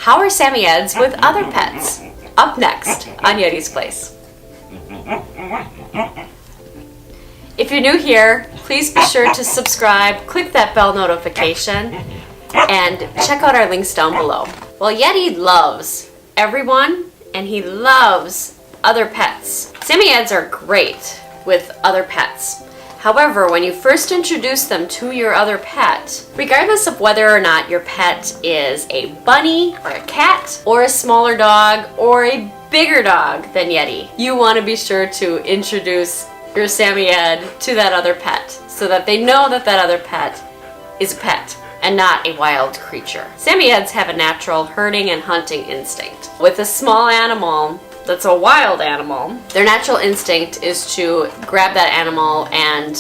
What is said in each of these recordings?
How are Samoyeds with other pets? Up next on Yeti's Place. If you're new here, please be sure to subscribe, click that bell notification, and check out our links down below. Well, Yeti loves everyone, and he loves other pets. Samoyeds are great with other pets. However, when you first introduce them to your other pet, regardless of whether or not your pet is a bunny or a cat or a smaller dog or a bigger dog than Yeti, you want to be sure to introduce your Samoyed to that other pet so that they know that that other pet is a pet and not a wild creature. Samoyeds have a natural herding and hunting instinct. With a small animal that's a wild animal, their natural instinct is to grab that animal and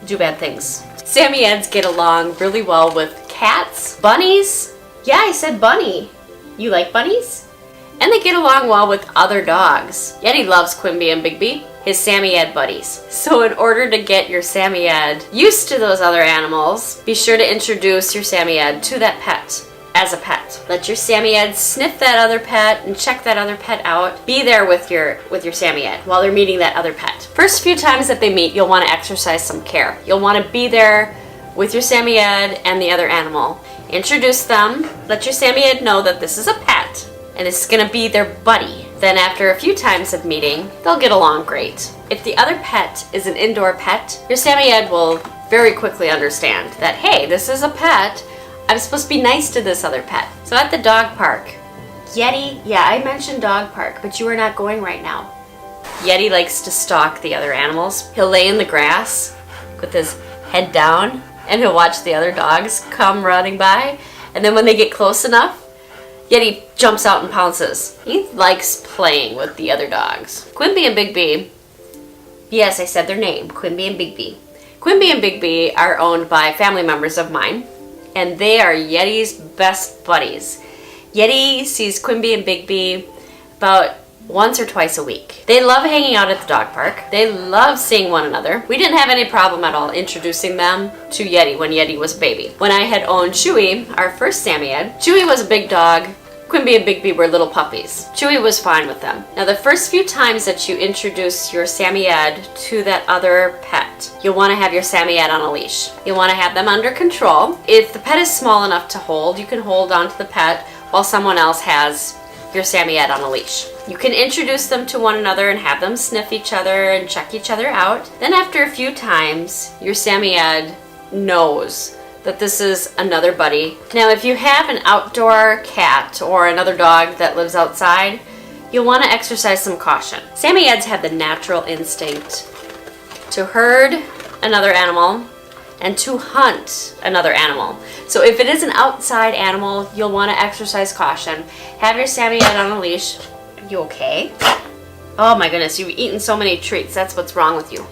do bad things. Samoyeds get along really well with cats, bunnies. Yeah, I said bunny. You like bunnies? And they get along well with other dogs. Yeti loves Quimby and Bigby, his Samoyed buddies. So in order to get your Samoyed used to those other animals, be sure to introduce your Samoyed to that pet as a pet. Let your Samoyed sniff that other pet and check that other pet out. Be there with your Samoyed while they're meeting that other pet. First few times that they meet, you'll want to exercise some care. You'll want to be there with your Samoyed and the other animal. Introduce them. Let your Samoyed know that this is a pet and this is going to be their buddy. Then after a few times of meeting, they'll get along great. If the other pet is an indoor pet, your Samoyed will very quickly understand that, hey, this is a pet. I'm supposed to be nice to this other pet. So at the dog park, Yeti, yeah, I mentioned dog park, but you are not going right now. Yeti likes to stalk the other animals. He'll lay in the grass with his head down and he'll watch the other dogs come running by. And then when they get close enough, Yeti jumps out and pounces. He likes playing with the other dogs. Quimby and Bigby, yes, I said their name, Quimby and Bigby. Quimby and Bigby are owned by family members of mine, and they are Yeti's best buddies. Yeti sees Quimby and Bigby about once or twice a week. They love hanging out at the dog park. They love seeing one another. We didn't have any problem at all introducing them to Yeti when Yeti was a baby. When I had owned Chewy, our first Samoyed, Chewy was a big dog. Quimby and Bigby were little puppies. Chewy was fine with them. Now the first few times that you introduce your Samoyed to that other pet, you'll want to have your Samoyed on a leash. You'll want to have them under control. If the pet is small enough to hold, you can hold onto the pet while someone else has your Samoyed on a leash. You can introduce them to one another and have them sniff each other and check each other out. Then after a few times, your Samoyed knows that this is another buddy. Now if you have an outdoor cat or another dog that lives outside, you'll want to exercise some caution. Samoyeds have the natural instinct to herd another animal and to hunt another animal. So if it is an outside animal, you'll want to exercise caution. Have your Samoyed on a leash. You okay? Oh my goodness, you've eaten so many treats. That's what's wrong with you.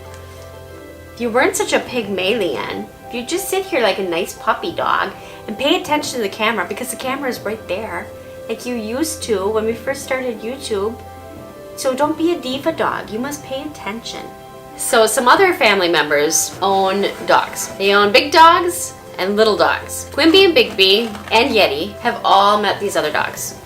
If you weren't such a Pygmalion, if you just sit here like a nice puppy dog and pay attention to the camera, because the camera is right there, like you used to when we first started YouTube. So don't be a diva dog. You must pay attention. So some other family members own dogs. They own big dogs and little dogs. Quimby and Bigby and Yeti have all met these other dogs.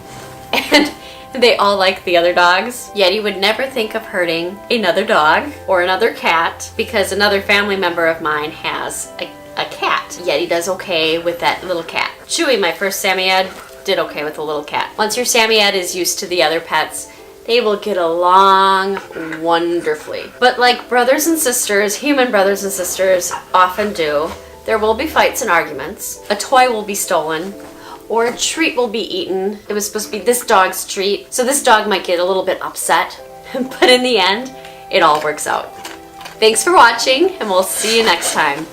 And they all like the other dogs. Yeti would never think of hurting another dog or another cat because another family member of mine has a cat. Yeti does okay with that little cat. Chewy, my first Samoyed, did okay with the little cat. Once your Samoyed is used to the other pets, they will get along wonderfully. But like brothers and sisters, human brothers and sisters often do, there will be fights and arguments. A toy will be stolen, or a treat will be eaten. It was supposed to be this dog's treat, so this dog might get a little bit upset, but in the end, it all works out. Thanks for watching, and we'll see you next time.